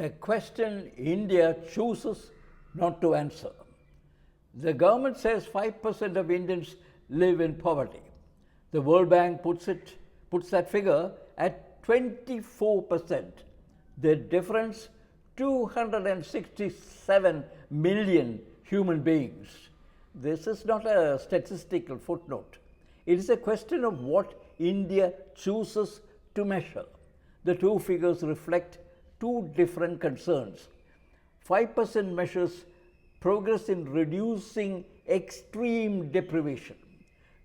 A question India chooses not to answer. The government says 5% of Indians live in poverty. The World Bank puts that figure at 24%. The difference, 267 million human beings. This is not a statistical footnote. It is a question of what India chooses to measure. The two figures reflect two different concerns. 5% measures progress in reducing extreme deprivation.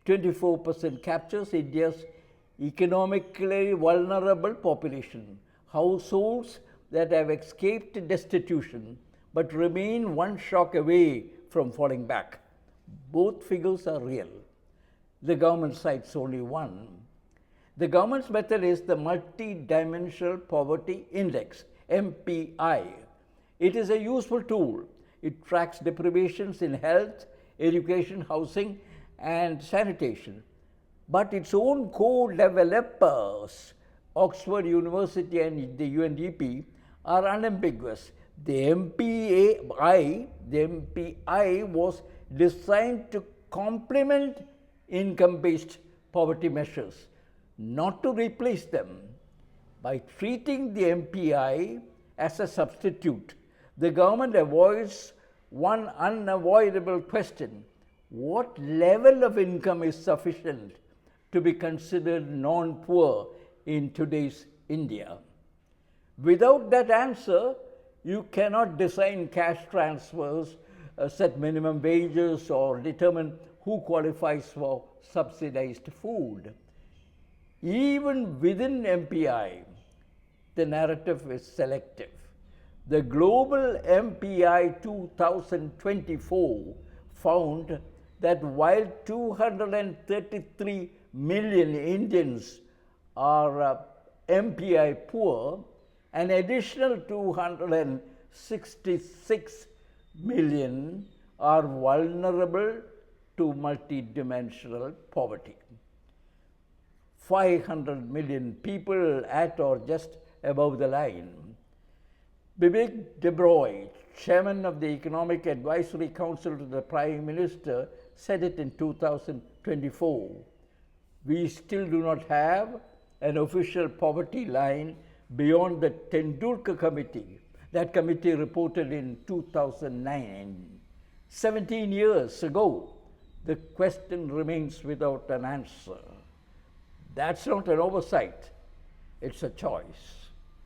24% captures India's economically vulnerable population, households that have escaped destitution but remain one shock away from falling back. Both figures are real. The government cites only one. The government's method is the Multi-Dimensional Poverty Index, MPI. It is a useful tool. It tracks deprivations in health, education, housing, and sanitation. But its own co-developers, Oxford University and the UNDP, are unambiguous. The MPI was designed to complement income-based poverty measures, not to replace them. By treating the MPI as a substitute, the government avoids one unavoidable question: what level of income is sufficient to be considered non-poor in today's India? Without that answer, you cannot design cash transfers, set minimum wages, or determine who qualifies for subsidized food. Even within MPI, the narrative is selective. The global MPI 2024 found that while 233 million Indians are MPI poor, an additional 266 million are vulnerable to multidimensional poverty. 500 million people at or just above the line. Bibek Debroy, chairman of the Economic Advisory Council to the Prime Minister, said it in 2024. We still do not have an official poverty line beyond the Tendulkar Committee. That committee reported in 2009. 17 years ago, the question remains without an answer. That's not an oversight, it's a choice.